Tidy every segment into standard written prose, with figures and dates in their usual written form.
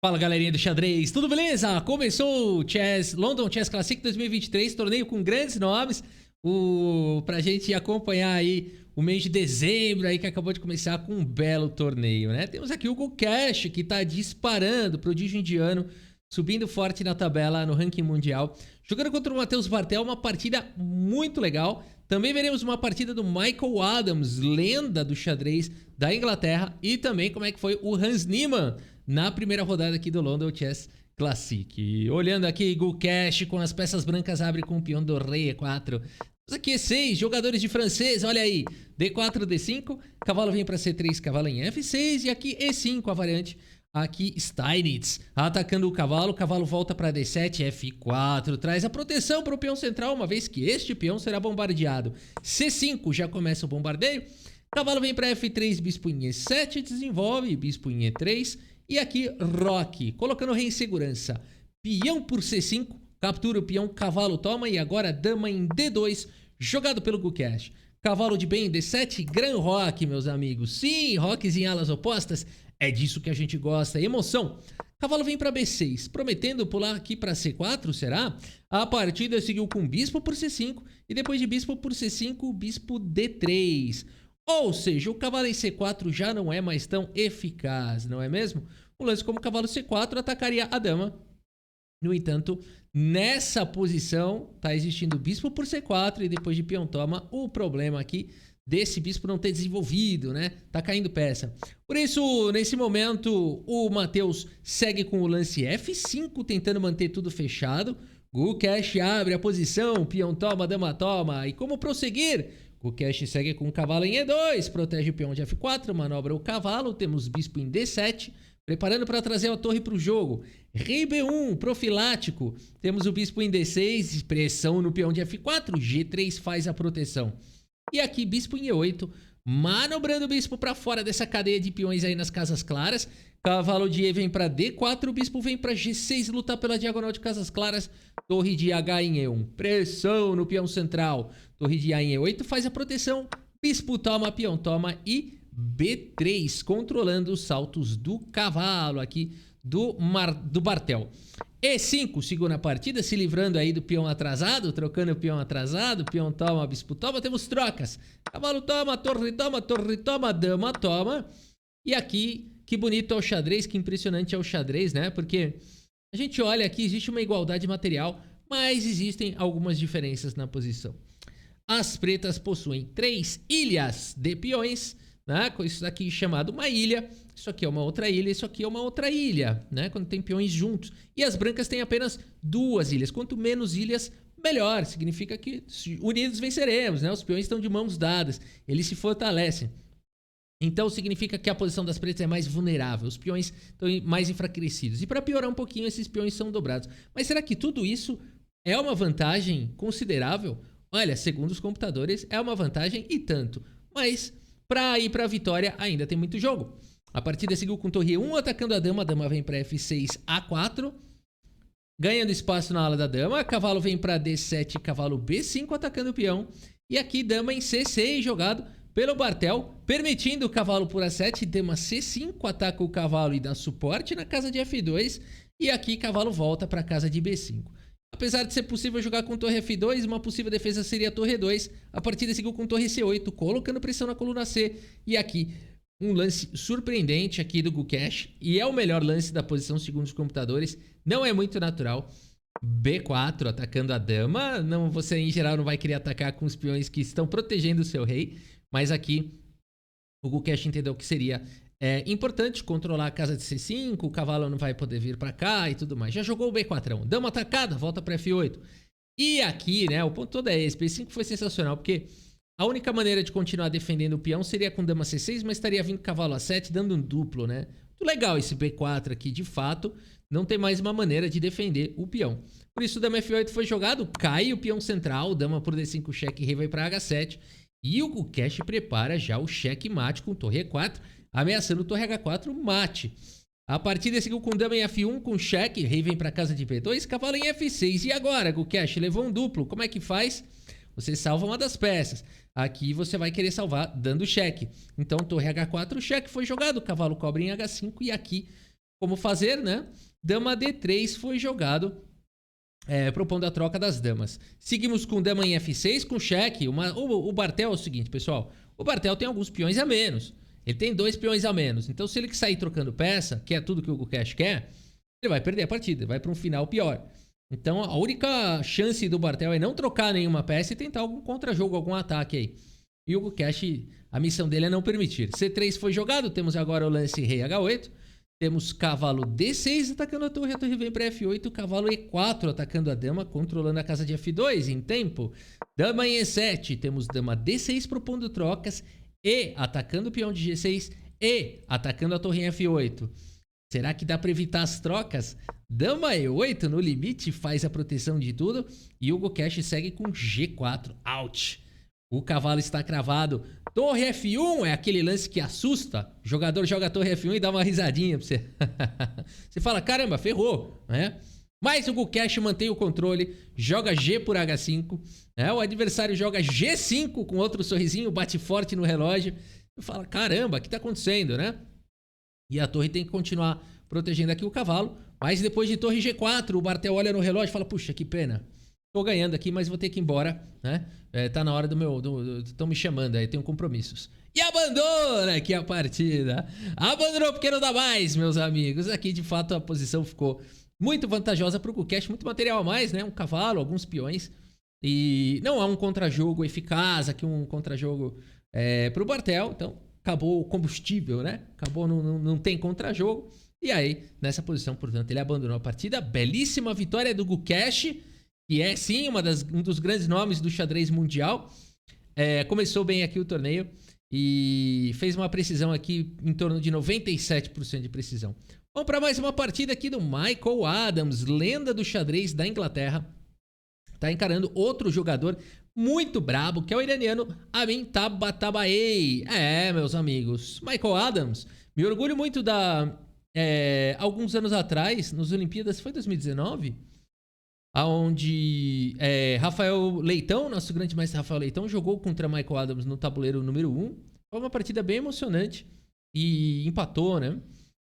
Fala galerinha do xadrez, tudo beleza? Começou o London Chess Classic 2023, torneio com grandes nomes, pra gente acompanhar aí o mês de dezembro aí que acabou de começar com um belo torneio, né? Temos aqui o Hugo Cash que tá disparando, prodígio indiano, subindo forte na tabela no ranking mundial, jogando contra o Matheus Bartel, uma partida muito legal. Também veremos uma partida do Michael Adams, lenda do xadrez da Inglaterra, e também como é que foi o Hans Niemann na primeira rodada aqui do London Chess Classic. E olhando aqui, Hugo Cash com as peças brancas abre com o peão do rei E4. Aqui E6, jogadores de francês, olha aí, D4, D5, cavalo vem para C3, cavalo em F6, e aqui E5 a variante. Aqui Steinitz atacando o cavalo volta para D7, F4, traz a proteção para o peão central, uma vez que este peão será bombardeado. C5 já começa o bombardeio, cavalo vem para F3, bispo em E7, desenvolve, bispo em E3, e aqui Roque, colocando o rei em segurança, peão por C5, captura o peão, cavalo toma, e agora dama em D2, jogado pelo Gukesh. Cavalo de bem em D7, Gran Roque, meus amigos. Sim, roques em alas opostas. É disso que a gente gosta, emoção. Cavalo vem para B6, prometendo pular aqui para C4, será? A partida seguiu com bispo por C5 e depois de bispo por C5, bispo D3. Ou seja, o cavalo em C4 já não é mais tão eficaz, não é mesmo? Um lance como cavalo C4 atacaria a dama. No entanto, nessa posição está existindo bispo por C4 e depois de peão toma, o problema aqui desse bispo não ter desenvolvido, né? Tá caindo peça. Por isso, nesse momento, o Matheus segue com o lance F5, tentando manter tudo fechado. Gukesh abre a posição, peão toma, dama toma. E como prosseguir? Gukesh segue com o cavalo em E2, protege o peão de F4, manobra o cavalo, temos bispo em D7, preparando para trazer a torre para o jogo. Rei B1, profilático, temos o bispo em D6, pressão no peão de F4, G3 faz a proteção. E aqui, bispo em E8, manobrando o bispo para fora dessa cadeia de peões aí nas casas claras. Cavalo de E vem para D4, o bispo vem para G6, lutar pela diagonal de casas claras. Torre de H em E1, pressão no peão central. Torre de A em E8 faz a proteção, bispo toma, peão toma e B3, controlando os saltos do cavalo aqui do Bartel. E5, segunda partida, se livrando aí do peão atrasado, trocando o peão atrasado, peão toma, bispo toma, temos trocas. Cavalo toma, torre toma, dama toma. E aqui, que bonito é o xadrez, que impressionante é o xadrez, né? Porque a gente olha aqui, existe uma igualdade material, mas existem algumas diferenças na posição. As pretas possuem 3 ilhas de peões, né? Isso aqui chamado uma ilha, isso aqui é uma outra ilha, isso aqui é uma outra ilha, né? Quando tem peões juntos. E as brancas têm apenas 2 ilhas. Quanto menos ilhas, melhor. Significa que unidos venceremos, né? Os peões estão de mãos dadas, eles se fortalecem. Então significa que a posição das pretas é mais vulnerável, os peões estão mais enfraquecidos. E para piorar um pouquinho, esses peões são dobrados. Mas será que tudo isso é uma vantagem considerável? Olha, segundo os computadores, é uma vantagem e tanto. Mas para ir para a vitória ainda tem muito jogo. A partida seguiu com torre E1 atacando a dama vem para F6, A4, ganhando espaço na ala da dama, cavalo vem para D7, cavalo B5 atacando o peão, e aqui dama em C6 jogado pelo Bartel, permitindo o cavalo por A7, dama C5 ataca o cavalo e dá suporte na casa de F2, e aqui cavalo volta para a casa de B5. Apesar de ser possível jogar com torre F2, uma possível defesa seria a torre E2, a partida seguiu com torre C8, colocando pressão na coluna C, e aqui um lance surpreendente aqui do Gukesh, e é o melhor lance da posição segundo os computadores, não é muito natural. B4 atacando a dama, não, você em geral não vai querer atacar com os peões que estão protegendo o seu rei, mas aqui o Gukesh entendeu que seria importante controlar a casa de C5, o cavalo não vai poder vir para cá e tudo mais. Já jogou o B4, dama atacada, volta para F8. E aqui, né, o ponto todo é esse, B5 foi sensacional, porque a única maneira de continuar defendendo o peão seria com dama C6, mas estaria vindo cavalo A7, dando um duplo, né? Muito legal esse B4 aqui, de fato, não tem mais uma maneira de defender o peão. Por isso, dama F8 foi jogado, cai o peão central, dama por D5, cheque, rei vai para H7, e o Gukesh prepara já o cheque mate com torre E4, ameaçando torre H4, mate. A partida seguiu com dama em F1, com cheque, rei vem para casa de B2, cavalo em F6, e agora, Gukesh levou um duplo, como é que faz? Você salva uma das peças. Aqui você vai querer salvar dando cheque. Então, torre H4, cheque foi jogado. Cavalo cobre em H5. E aqui como fazer, né? Dama D3 foi jogado, propondo a troca das damas. Seguimos com dama em F6, com cheque. O Bartel é o seguinte, pessoal. O Bartel tem alguns peões a menos. Ele tem 2 peões a menos. Então, se ele sair trocando peça, que é tudo que o Hugo Cash quer, ele vai perder a partida. Vai para um final pior. Então, a única chance do Bartel é não trocar nenhuma peça e tentar algum contra-jogo, algum ataque aí. E o Hugo Cash, a missão dele é não permitir. C3 foi jogado. Temos agora o lance rei H8. Temos cavalo D6 atacando a torre vem para F8, cavalo E4 atacando a dama, controlando a casa de F2 em tempo. Dama em E7, temos dama D6 propondo trocas, E atacando o peão de G6, E atacando a torre em F8. Será que dá para evitar as trocas? Dama E8 no limite faz a proteção de tudo e Hugo Cash segue com G4. Out! O cavalo está cravado. Torre F1 é aquele lance que assusta. O jogador joga a torre F1 e dá uma risadinha pra você. Você fala, caramba, ferrou, né? Mas o Hugo Cash mantém o controle, joga G por H5, né? O adversário joga G5 com outro sorrisinho, bate forte no relógio. Você fala, caramba, o que tá acontecendo, né? E a torre tem que continuar protegendo aqui o cavalo. Mas depois de torre G4, o Bartel olha no relógio e fala, puxa, que pena. Tô ganhando aqui, mas vou ter que ir embora, né? Tá na hora do meu... Estão me chamando aí, tenho compromissos. E abandona aqui a partida. Abandonou porque não dá mais, meus amigos. Aqui, de fato, a posição ficou muito vantajosa pro Hugo Cash. Muito material a mais, né? Um cavalo, alguns peões. E não há um contra-jogo eficaz aqui, um contra-jogo pro Bartel. Então, acabou o combustível, né? Acabou, não tem contra-jogo. E aí, nessa posição, portanto, ele abandonou a partida. Belíssima vitória do Hugo Cash. E é sim um dos grandes nomes do xadrez mundial. Começou bem aqui o torneio e fez uma precisão aqui em torno de 97% de precisão. Vamos para mais uma partida aqui do Michael Adams, lenda do xadrez da Inglaterra. Está encarando outro jogador muito brabo, que é o iraniano Amin Tabatabai. Meus amigos, Michael Adams. Me orgulho muito alguns anos atrás, nas Olimpíadas, foi 2019? Onde Rafael Leitão, nosso grande mestre Rafael Leitão, jogou contra Michael Adams no tabuleiro número 1. Foi uma partida bem emocionante e empatou, né?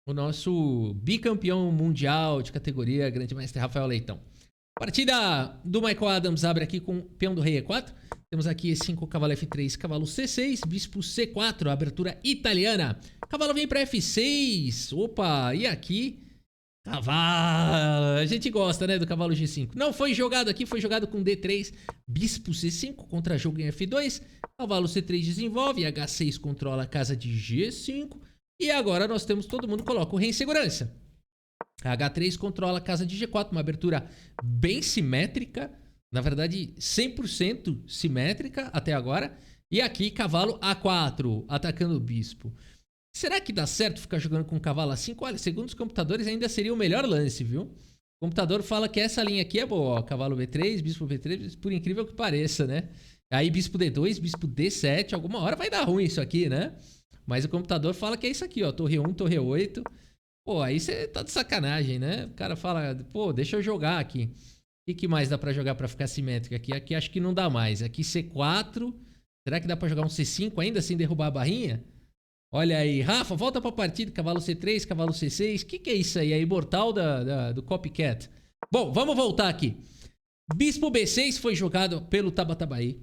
O nosso bicampeão mundial de categoria, grande mestre Rafael Leitão. Partida do Michael Adams abre aqui com o peão do rei E4. Temos aqui E5, cavalo F3, cavalo C6, bispo C4, abertura italiana. Cavalo vem para F6. Opa, e aqui... Cavalo, a gente gosta, né, do cavalo G5. Não foi jogado aqui, foi jogado com D3, bispo C5, contra-jogo em F2, cavalo C3 desenvolve, H6 controla a casa de G5, e agora nós temos, todo mundo coloca o rei em segurança. H3 controla a casa de G4, uma abertura bem simétrica, na verdade 100% simétrica até agora, e aqui cavalo A4, atacando o bispo. Será que dá certo ficar jogando com cavalo A5? Olha, segundo os computadores ainda seria o melhor lance, viu? O computador fala que essa linha aqui é boa, ó, cavalo B3, bispo B3, por incrível que pareça, né? Aí bispo D2, bispo D7, alguma hora vai dar ruim isso aqui, né? Mas o computador fala que é isso aqui, ó, torre 1, torre 8. Pô, aí você tá de sacanagem, né? O cara fala, pô, deixa eu jogar aqui. O que mais dá pra jogar pra ficar simétrico aqui? Aqui acho que não dá mais. Aqui C4, será que dá pra jogar um C5 ainda sem derrubar a barrinha? Olha aí, Rafa, volta pra partida, cavalo C3, cavalo C6, que é isso aí? É imortal do copycat. Bom, vamos voltar aqui. Bispo B6 foi jogado pelo Tabatabai.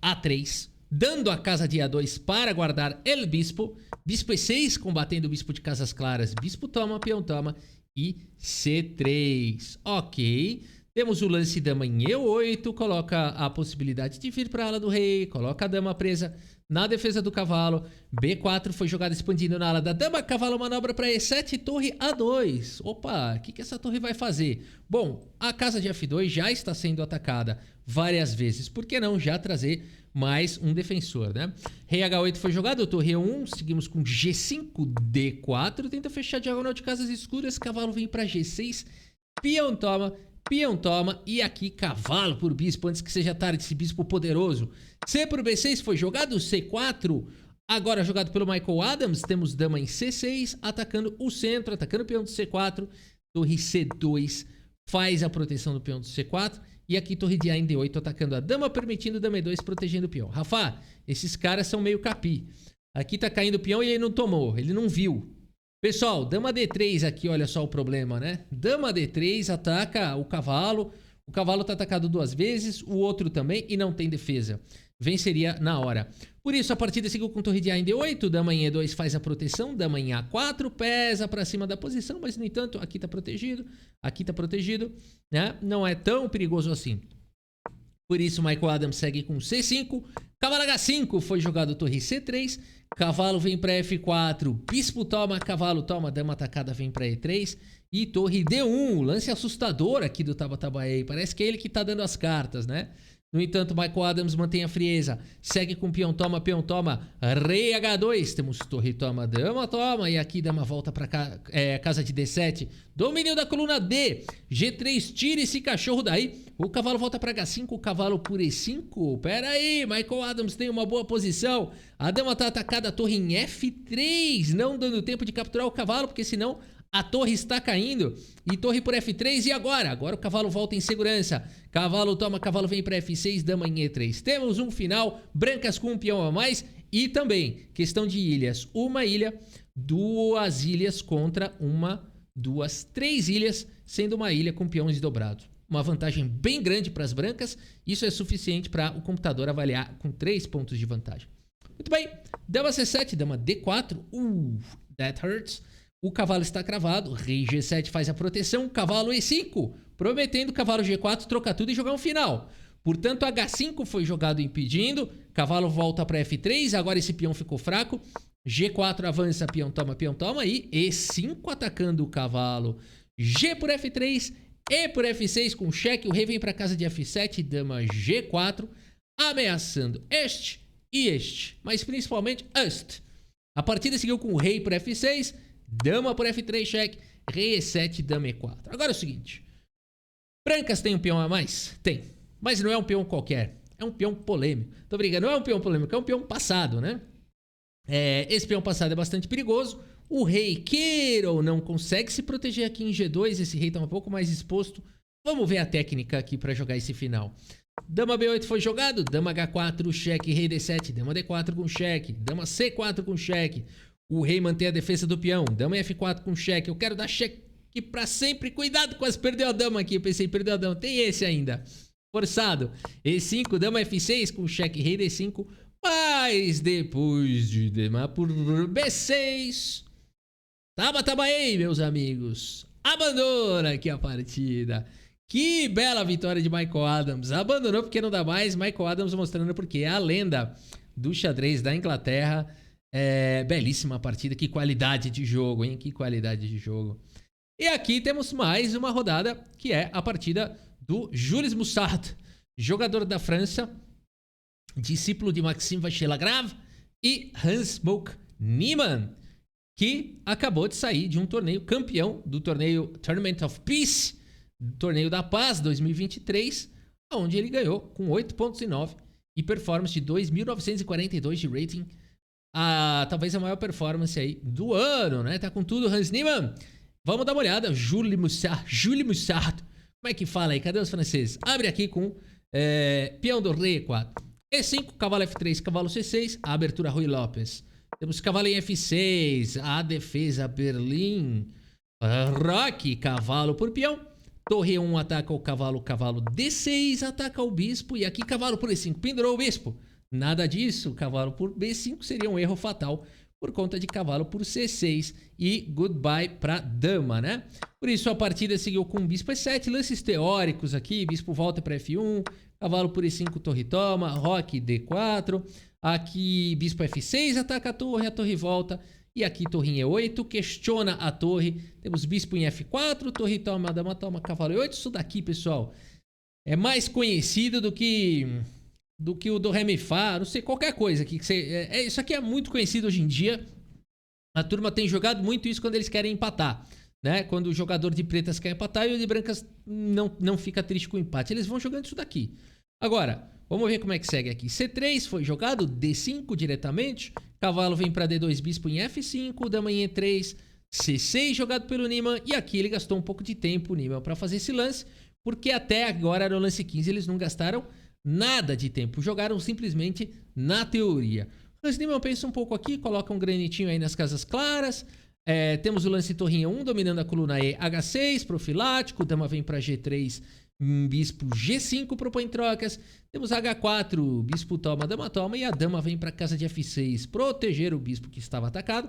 A3, dando a casa de A2 para guardar el bispo. Bispo E6 combatendo o bispo de casas claras. Bispo toma, peão toma. E C3. Ok. Temos o lance dama em E8. Coloca a possibilidade de vir para a ala do rei. Coloca a dama presa na defesa do cavalo. B4 foi jogado expandindo na ala da dama. Cavalo manobra para E7, torre A2. Opa, o que essa torre vai fazer? Bom, a casa de F2 já está sendo atacada várias vezes. Por que não já trazer mais um defensor, né? Rei H8 foi jogado, torre E1. Seguimos com G5, D4. Tenta fechar a diagonal de casas escuras. Cavalo vem para G6. Peão toma, e aqui cavalo por bispo, antes que seja tarde, esse bispo poderoso. C por B6 foi jogado, C4, agora jogado pelo Michael Adams, temos dama em C6, atacando o centro, atacando o peão do C4, torre C2, faz a proteção do peão do C4, e aqui torre de A em D8, atacando a dama, permitindo dama E2, protegendo o peão. Rafa, esses caras são meio capi. Aqui tá caindo o peão e ele não tomou, ele não viu. Pessoal, dama D3 aqui, olha só o problema, né? Dama D3 ataca o cavalo tá atacado 2 vezes, o outro também e não tem defesa. Venceria na hora. Por isso, a partida seguiu com torre de A em D8, dama em E2 faz a proteção, dama em A4 pesa para cima da posição, mas no entanto, aqui tá protegido, né? Não é tão perigoso assim. Por isso, Michael Adams segue com C5, cavalo H5, foi jogado torre C3, cavalo vem para F4, bispo toma, cavalo toma, dama atacada vem para E3 e torre D1, lance assustador aqui do Tabatabaei, parece que é ele que tá dando as cartas, né? No entanto, Michael Adams mantém a frieza, segue com peão toma, rei H2, temos torre toma, dama toma, e aqui dama volta para casa de D7, domínio da coluna D, G3, tira esse cachorro daí, o cavalo volta para H5, o cavalo por E5, pera aí, Michael Adams tem uma boa posição, a dama tá atacada, a torre em F3, não dando tempo de capturar o cavalo, porque senão a torre está caindo, e torre por F3, e agora? Agora o cavalo volta em segurança, cavalo toma, cavalo vem para F6, dama em E3. Temos um final, brancas com um peão a mais, e também, questão de ilhas, uma ilha, 2 ilhas contra 1, 2, 3 ilhas, sendo uma ilha com peões dobrados. Uma vantagem bem grande para as brancas, isso é suficiente para o computador avaliar com 3 pontos de vantagem. Muito bem, dama C7, dama D4, that hurts. O cavalo está cravado, rei G7 faz a proteção, cavalo E5, prometendo cavalo G4 trocar tudo e jogar um final. Portanto, H5 foi jogado impedindo, cavalo volta para F3, agora esse peão ficou fraco, G4 avança, peão toma e E5 atacando o cavalo. G por F3, E por F6 com cheque, o rei vem para casa de F7, dama G4, ameaçando este e este, mas principalmente este. A partida seguiu com o rei por F6, dama por F3, cheque, rei E7, dama E4. Agora é o seguinte, brancas tem um peão a mais? Tem, mas não é um peão qualquer, é um peão polêmico. Tô brincando, não é um peão polêmico, é um peão passado, né? Esse peão passado é bastante perigoso, o rei, queira ou não, consegue se proteger aqui em G2, esse rei tá um pouco mais exposto. Vamos ver a técnica aqui para jogar esse final. Dama B8 foi jogado, dama H4, cheque, rei D7, dama D4 com cheque, dama C4 com cheque. O rei mantém a defesa do peão, dama F4 com cheque. Eu quero dar cheque pra sempre, cuidado, quase perdeu a dama aqui. Eu pensei, perdeu a dama, tem esse ainda. Forçado, E5, dama F6 com cheque, rei D5. Mas depois de dama por B6, Tabatabaei, meus amigos, abandona aqui a partida. Que bela vitória de Michael Adams. Abandonou porque não dá mais. Michael Adams mostrando porque é a lenda do xadrez da Inglaterra. Belíssima partida. Que qualidade de jogo, hein? Que qualidade de jogo. E aqui temos mais uma rodada, que é a partida do Jules Mussard, jogador da França, discípulo de Maxime Vachier-Lagrave e Hans-Mouk Niemann, que acabou de sair de um torneio, campeão do torneio Tournament of Peace, torneio da Paz 2023, onde ele ganhou com 8.9 e performance de 2.942 de rating. Talvez a maior performance aí do ano, né? Tá com tudo, Hans Niemann. Vamos dar uma olhada. Jules Mussard. Como é que fala aí? Cadê os franceses? Abre aqui com peão do rei E4. E5, cavalo F3, cavalo C6, a abertura Rui Lopes. Temos cavalo em F6, a defesa Berlim. Roque, cavalo por peão. Torre 1 ataca o cavalo, cavalo D6 ataca o bispo. E aqui cavalo por E5, pendurou o bispo. Nada disso, cavalo por B5 seria um erro fatal por conta de cavalo por C6 e goodbye para dama, né? Por isso a partida seguiu com bispo E7, lances teóricos aqui, bispo volta para F1, cavalo por E5, torre toma, roque D4, aqui bispo F6 ataca a torre volta, e aqui torre em E8, questiona a torre, temos bispo em F4, torre toma, dama toma, cavalo E8, isso daqui, pessoal, é mais conhecido do que o do Ré Mi Fá, não sei, qualquer coisa aqui. Isso aqui é muito conhecido hoje em dia. A turma tem jogado muito isso quando eles querem empatar, né? Quando o jogador de pretas quer empatar e o de brancas não fica triste com o empate. Eles vão jogando isso daqui. Agora, vamos ver como é que segue aqui. C3 foi jogado, D5 diretamente. Cavalo vem para D2, bispo em F5, dama em E3, C6 jogado pelo Niemann. E aqui ele gastou um pouco de tempo, o Niemann, para fazer esse lance, porque até agora era o lance 15, eles não gastaram nada de tempo, jogaram simplesmente na teoria. Hans Niemann pensa um pouco aqui, coloca um granitinho aí nas casas claras, Temos o lance torrinha 1 dominando a coluna E, H6, profilático. Dama vem para G3, bispo G5, propõe trocas. Temos H4, bispo toma, dama toma. E a dama vem para casa de F6, proteger o bispo que estava atacado.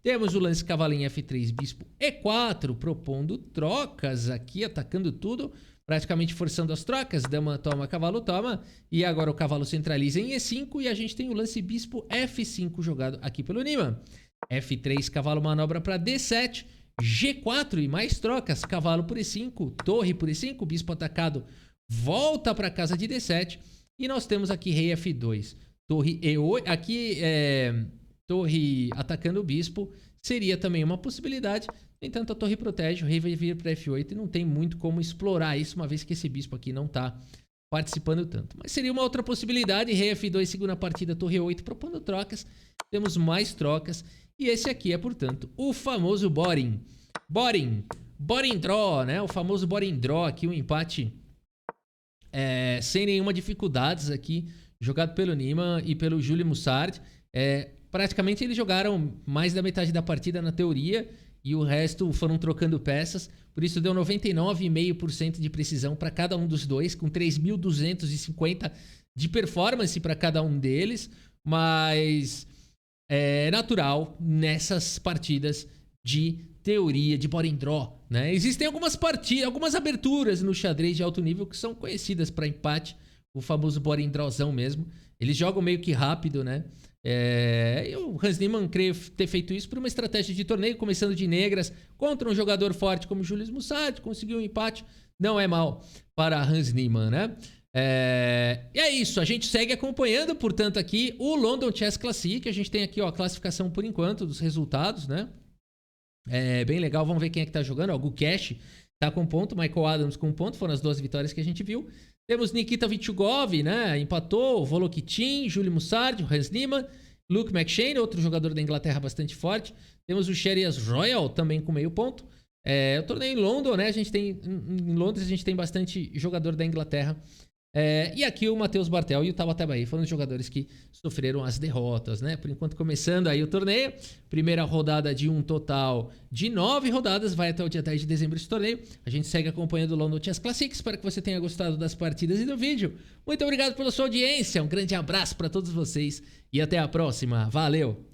Temos o lance cavalinho F3, bispo E4, propondo trocas aqui, atacando tudo, praticamente forçando as trocas. Dama toma, cavalo toma. E agora o cavalo centraliza em E5 e a gente tem o lance bispo F5 jogado aqui pelo Nima. F3, cavalo manobra para D7, G4 e mais trocas, cavalo por E5, torre por E5, bispo atacado volta para casa de D7 e nós temos aqui rei F2, torre E8, aqui torre atacando o bispo, seria também uma possibilidade. No entanto, a torre protege, o rei vai vir para F8 e não tem muito como explorar isso, uma vez que esse bispo aqui não está participando tanto. Mas seria uma outra possibilidade, rei F2, segunda partida, torre E8, propondo trocas. Temos mais trocas. E esse aqui é, portanto, o famoso Boring. Boring Draw, né? O famoso Boring Draw aqui, um empate sem nenhuma dificuldades aqui, jogado pelo Nima e pelo Júlio Mussard. Praticamente eles jogaram mais da metade da partida na teoria e o resto foram trocando peças. Por isso deu 99,5% de precisão para cada um dos dois, com 3.250 de performance para cada um deles. Mas é natural nessas partidas de teoria de Boring Draw, né? Existem algumas partidas, algumas aberturas no xadrez de alto nível que são conhecidas para empate, o famoso Boring Drawzão mesmo. Eles jogam meio que rápido, né? E o Hans Niemann creio ter feito isso por uma estratégia de torneio, começando de negras contra um jogador forte como Julius Mussard, conseguiu um empate, não é mal para Hans Niemann, né? E é isso, a gente segue acompanhando, portanto, aqui o London Chess Classic. A gente tem aqui, ó, a classificação por enquanto dos resultados, né? Bem legal, vamos ver quem é que tá jogando. O Gukesh tá com ponto, Michael Adams com ponto, foram as duas vitórias que a gente viu. Temos Nikita Vichugov, né? Empatou, Volokitin, Júlio Mussard, Hans Niemann, Luke McShane, outro jogador da Inglaterra bastante forte. Temos o Sherias Royal também com meio ponto. O torneio em London, né? Em Londres a gente tem bastante jogador da Inglaterra. E aqui o Matheus Bartel e o Tabatabaí foram os jogadores que sofreram as derrotas, né? Por enquanto, começando aí o torneio. Primeira rodada de um total de 9 rodadas. Vai até o dia 10 de dezembro esse torneio. A gente segue acompanhando o London Chess Classic. Espero que você tenha gostado das partidas e do vídeo. Muito obrigado pela sua audiência. Um grande abraço para todos vocês e até a próxima. Valeu!